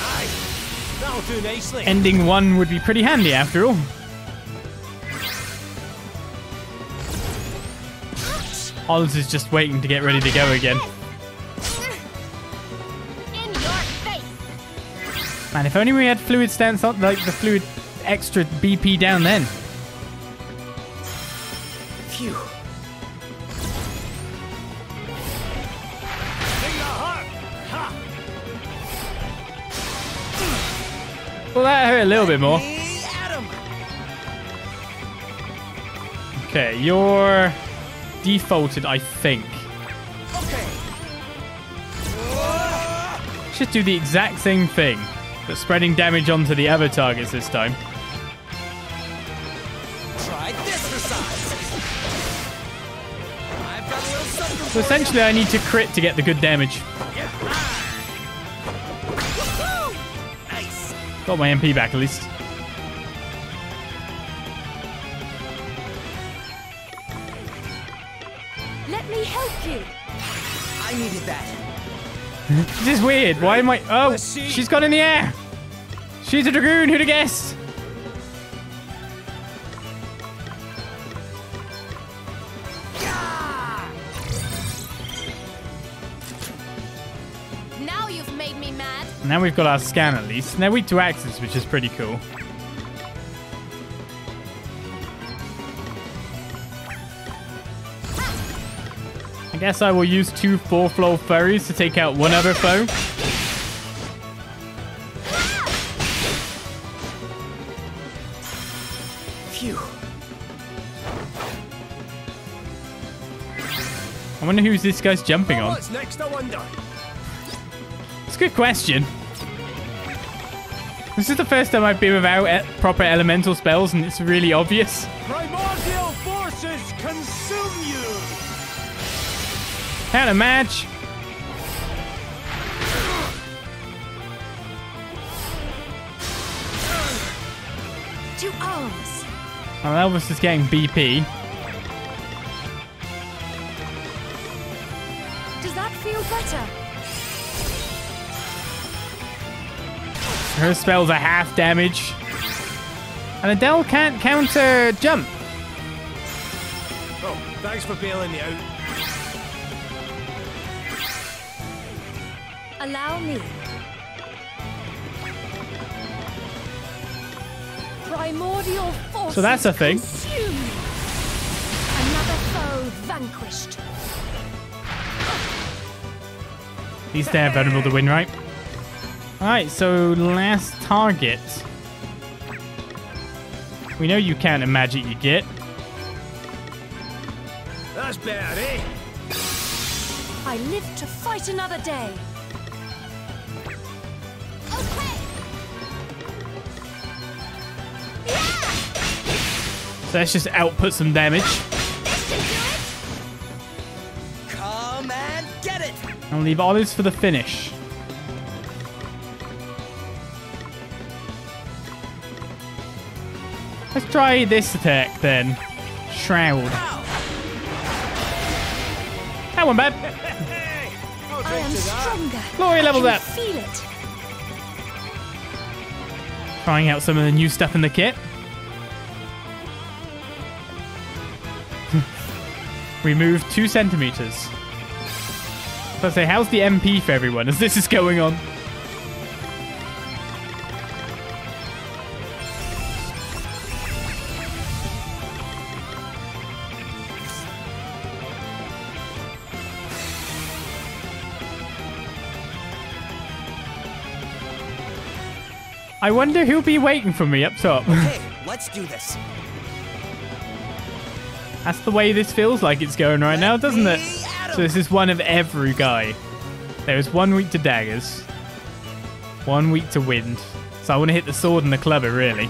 Aye, that'll do nicely. Ending one would be pretty handy after all. Oz is just waiting to get ready to go again. In your face! Man, if only we had fluid stance on, like the fluid extra BP down then. Phew. Bring the heart! Ha! Well, that hurt a little bit more. Hey, Adam! Okay, you're defaulted, I think. Okay. Should do the exact same thing, but spreading damage onto the other targets this time. Try this for size. I've got a little something So essentially, I need to crit to get the good damage. Woohoo! Nice. Got my MP back at least. Let me help you. I needed that. This is weird. Why am I... Oh, she's gone in the air. She's a dragoon. Who'd have guessed? Now you've made me mad. Now we've got our scan at least. Now weak to axes, which is pretty cool. I guess I will use 2 4th level furries to take out one other foe. Phew. I wonder who's this guy's jumping on. What's next, I wonder? It's a good question. This is the first time I've been without proper elemental spells, and it's really obvious. Primordial forces consume you! Counter match. To arms. Well, Elvis is getting BP. Does that feel better? Her spells are half damage. And Adelle can't counter jump. Oh, thanks for bailing me out. Allow me. Primordial forces. So that's a thing. Consume. Another foe vanquished. At least they're vulnerable to win, right? Alright, so last target. We know you counter magic you get. That's better, eh? I live to fight another day. Okay. So let's just output some damage. This should do it. Come and get it! I'll leave Olive for the finish. Let's try this attack then. Shroud. That one bad. I am stronger. Gloria levels I up. can feel it. Trying out some of the new stuff in the kit. Remove 2 centimeters. So I say, how's the MP for everyone as this is going on? I wonder who'll be waiting for me up top. Okay, let's do this. That's the way this feels like it's going right now, doesn't it? So this is one of every guy. There's 1 weak to daggers. 1 weak to wind. So I want to hit the sword and the clubber, really.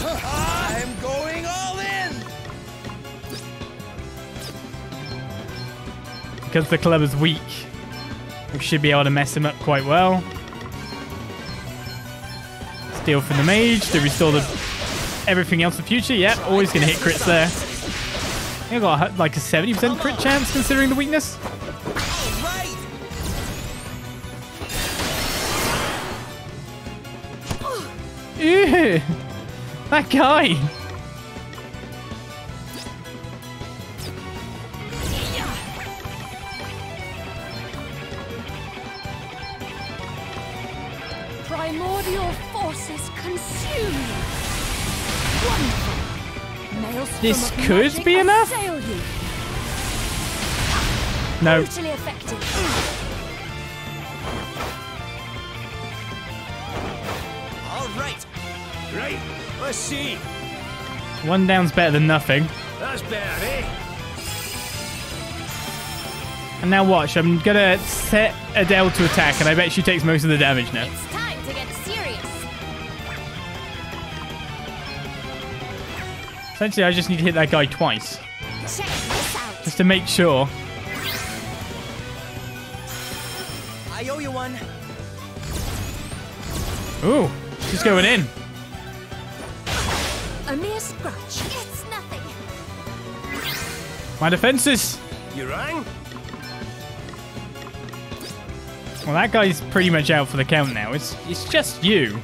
I'm going all in! Because the clubber's weak, we should be able to mess him up quite well. Steal from the mage to restore the everything else in future. Yep, always going to hit crits there. I got like a 70% crit chance considering the weakness. Right. Ew, that guy. Primordial forces consume you. Wonderful. Maelstrom This of could magic be enough? assail you. No. Brutally effective. All right. Right, let's see. 1 down's better than nothing. That's better, eh? And now watch, I'm going to set Adelle to attack, and I bet she takes most of the damage now. It's time to get serious. Essentially, I just need to hit that guy twice. Check this out. Just to make sure. I owe you one. Ooh, she's going in. A mere scratch. It's nothing. My defenses. You rang? Well, that guy's pretty much out for the count now. It's just you.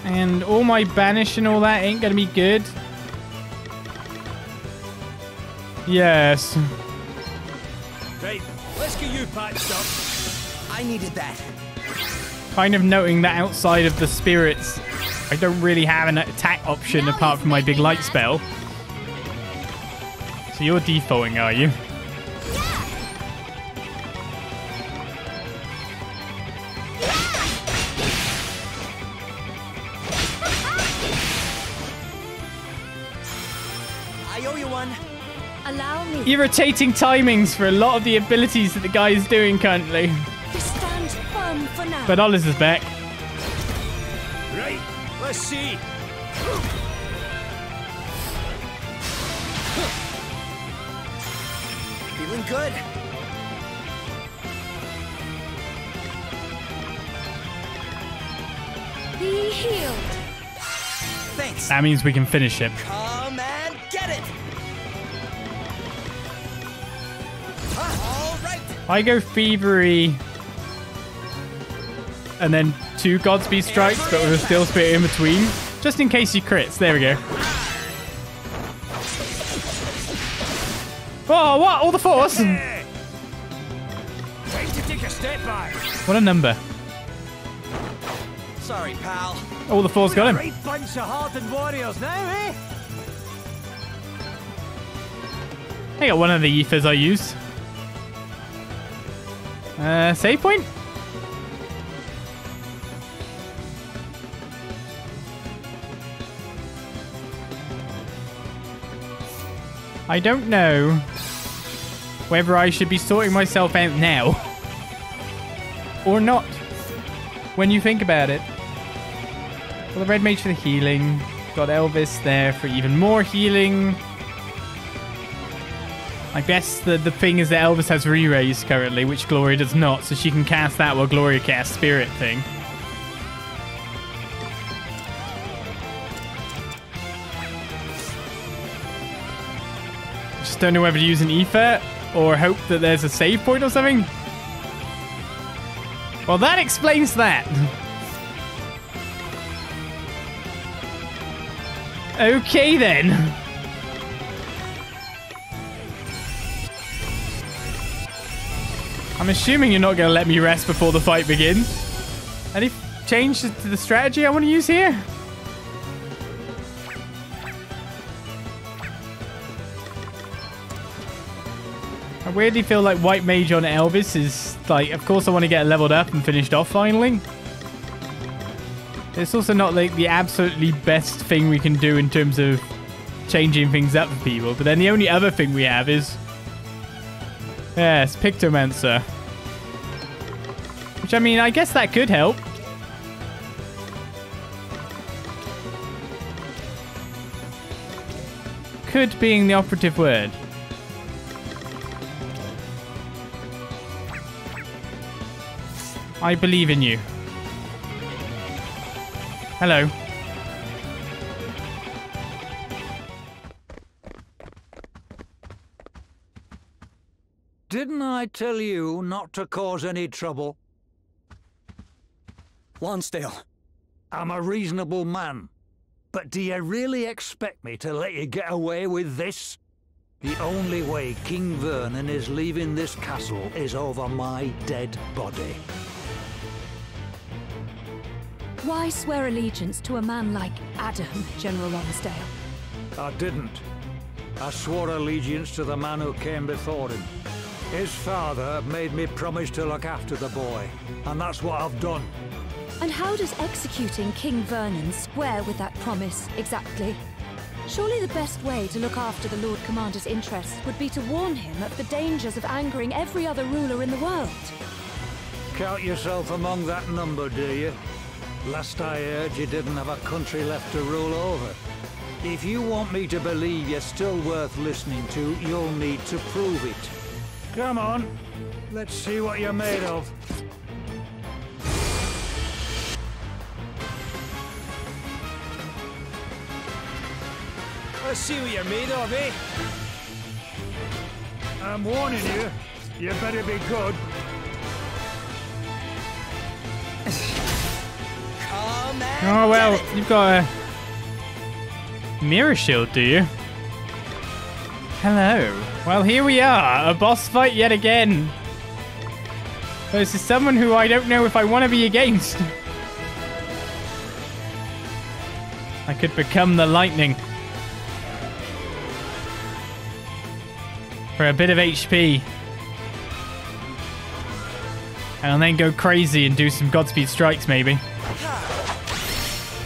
And all my banish and all that ain't gonna be good. Yes. Right, let's get you patched up. I needed that. Kind of noting that outside of the spirits I don't really have an attack option apart from my big light spell. So you're defaulting, are you? I owe you one. Allow me. Irritating timings for a lot of the abilities that the guy is doing currently. Just stand firm for now. But Olis is back. Right, let's see. Feeling good. Be healed. Thanks. That means we can finish it. Come and get it. All right. I go Thievery. And then 2 Godspeed strikes, but with a Steel Spirit in between. Just in case he crits. There we go. Oh, what? All the force? Time to take a step back. What a number. Sorry, pal. All the force got him. Right bunch of hardened warriors now, eh? I got one of the ethers I used. Save point? I don't know whether I should be sorting myself out now or not when you think about it. Well, the red mage for the healing. Got Elvis there for even more healing. I guess the thing is that Elvis has re-raise currently, which Gloria does not, so she can cast that while Gloria casts Spirit thing. Just don't know whether to use an ether or hope that there's a save point or something. Well, that explains that. Okay, then. I'm assuming you're not going to let me rest before the fight begins. Any change to the strategy I want to use here? I weirdly feel like White Mage on Elvis is like, of course I want to get leveled up and finished off finally. It's also not like the absolutely best thing we can do in terms of changing things up for people. But then the only other thing we have is... yes, Pictomancer. Which, I mean, I guess that could help. Could being the operative word. I believe in you. Hello. Didn't I tell you not to cause any trouble? Lonsdale. I'm a reasonable man. But do you really expect me to let you get away with this? The only way King Vernon is leaving this castle is over my dead body. Why swear allegiance to a man like Adam, General Lonsdale? I didn't. I swore allegiance to the man who came before him. His father made me promise to look after the boy, and that's what I've done. And how does executing King Vernon square with that promise, exactly? Surely the best way to look after the Lord Commander's interests would be to warn him of the dangers of angering every other ruler in the world. Count yourself among that number, do you? Last I heard, you didn't have a country left to rule over. If you want me to believe you're still worth listening to, you'll need to prove it. Come on, let's see what you're made of. Let's see what you're made of, eh? I'm warning you, you better be good. Oh, well, you've got a mirror shield, do you? Hello. Well, here we are, a boss fight yet again. Versus someone who I don't know if I want to be against. I could become the lightning. For a bit of HP. And then go crazy and do some Godspeed strikes, maybe.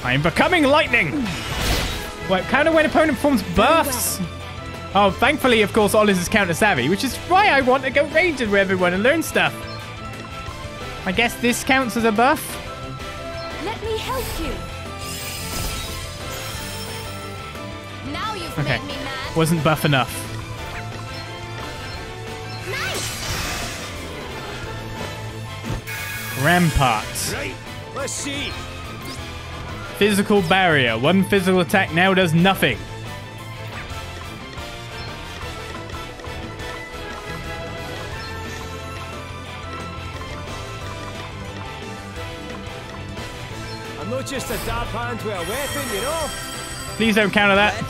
I'm becoming lightning! Well, counter when opponent performs buffs. Oh, thankfully, of course, Olis is counter-savvy, which is why I want to go ranged with everyone and learn stuff. I guess this counts as a buff? Let me help you. Now you've Okay. made me mad. Wasn't buff enough. Rampart. Right, let's see. Physical barrier. One physical attack now does nothing. I'm not just a dab hand with a weapon, you know? Please don't counter that.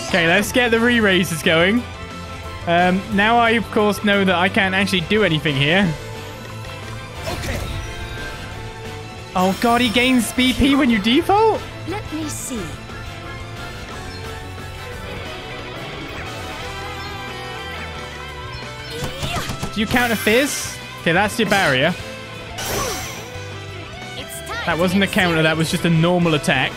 Okay, let's get the re-raises going. Now I, of course, know that I can't actually do anything here. Okay. Oh god, he gains BP when you default? Let me see. Do you counter Fizz? Okay, that's your barrier. That wasn't a counter, that was just a normal attack.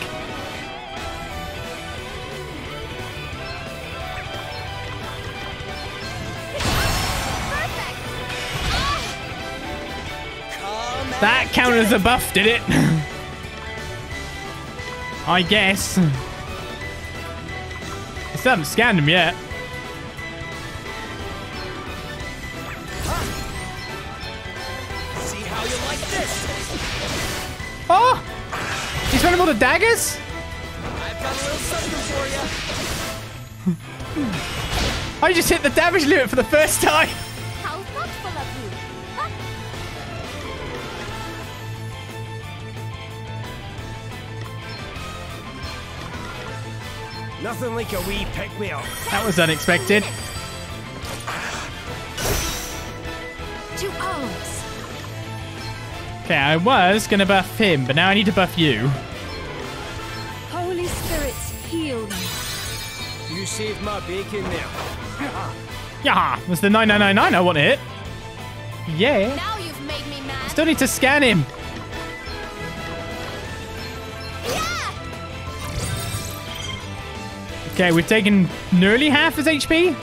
That counted as a buff, did it? I guess. I still haven't scanned him yet. See how you like this? Oh! He's running all the daggers? I've got a little something for you. I just hit the damage limit for the first time. How thoughtful of you. Nothing like a wee pick-me-up. That was unexpected. 2 arms. Okay, I was going to buff him, but now I need to buff you. Holy spirits, heal me. You saved my bacon there. Yeah, was the 9999 I want to hit. Yeah. Now you've made me mad. Still need to scan him. Okay, we've taken nearly half his HP.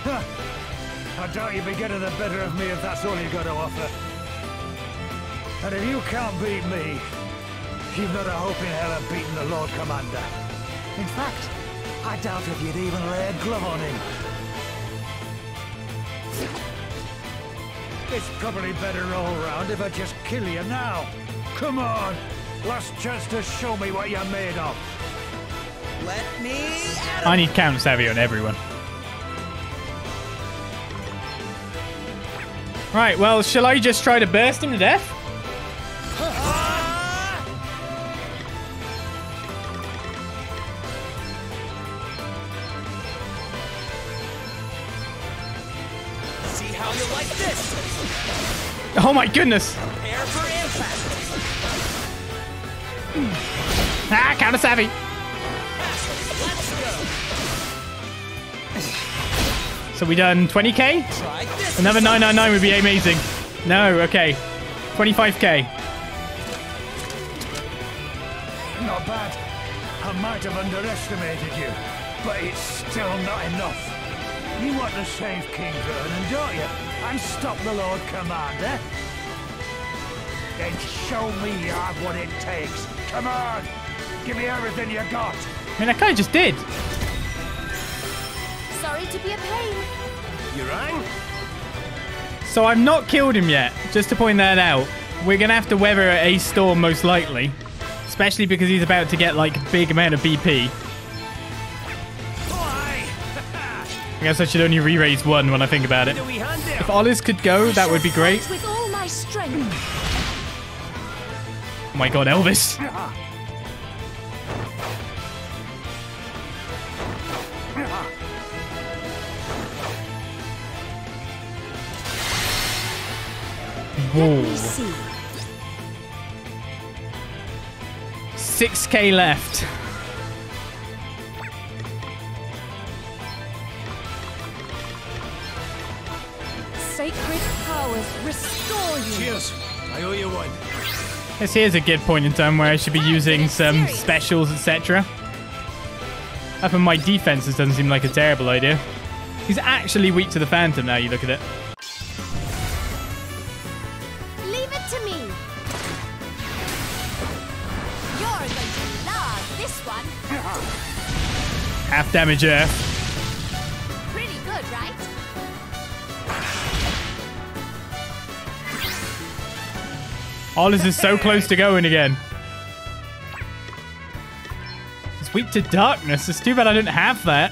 I doubt you'll be getting the better of me if that's all you got to offer. And if you can't beat me, you've not a hope in hell of beating the Lord Commander. In fact, I doubt if you'd even lay a glove on him. It's probably better all round if I just kill you now. Come on, last chance to show me what you're made of. Let me at I need counter savvy on everyone. Right, well, shall I just try to burst him to death? See how you like this? Oh my goodness! Prepare for impact. Ah, counter savvy! Let's go. So we done 20k? Try this. Another 999 would be amazing. No, okay. 25k. Not bad. I might have underestimated you, but it's still not enough. You want to save King Vernon, don't you? And stop the Lord Commander? Then show me you have what it takes. Come on! Give me everything you got! I mean, I kind of just did. Sorry to be a pain. You rang? So I've not killed him yet, just to point that out. We're going to have to weather a storm most likely. Especially because he's about to get like a big amount of BP. I guess I should only re-raise one when I think about it. If Olis could go, that would be great. With all my strength. Oh my god, Elvis. Let me see. 6k left. restore you. Cheers. I owe you one. This here's a good point in time where I should be using some specials, etc. Up in my defenses doesn't seem like a terrible idea. He's actually weak to the Phantom now, you look at it. Leave it to me. You're going to love this one. Half damage Earth. Pretty good, right? Olis is so close to going again. He's weak to darkness. It's too bad I don't have that.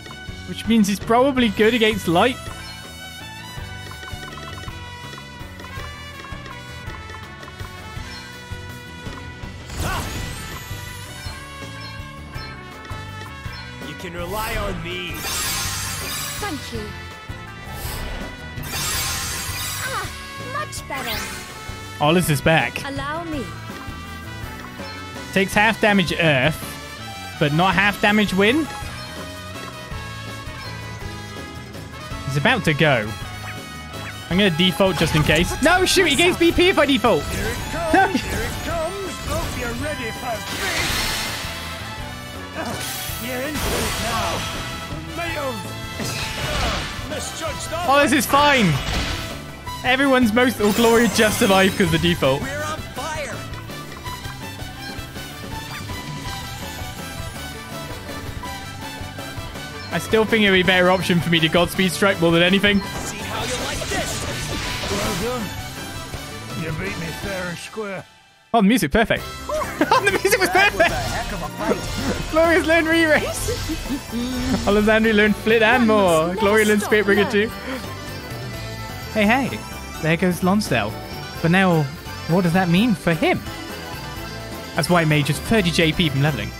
Which means he's probably good against light. You can rely on me. Thank you. Ah, much better. Olis is back. Allow me. Takes half damage Earth, but not half damage Wind. He's about to go. I'm going to default just in case. No, shoot, he gains BP if I default. Here it comes. Here it comes. Hope you're ready for this. You're into it now. May have misjudged that. Oh, this is fine. Everyone's most Gloria just survived because of the default. We're on fire! I still think it would be a better option for me to Godspeed Strike more than anything. See how you like this! Well done. You beat me fair and square. Oh, the music, perfect. Oh, the music was That was a perfect. heck of a fight. Gloria's learned re-race. Olizandri learned Flit and more. Gloria learned Spiritbringer too. Hey. There goes Lonsdale. But now, what does that mean for him? That's why I made just 30 JP from leveling.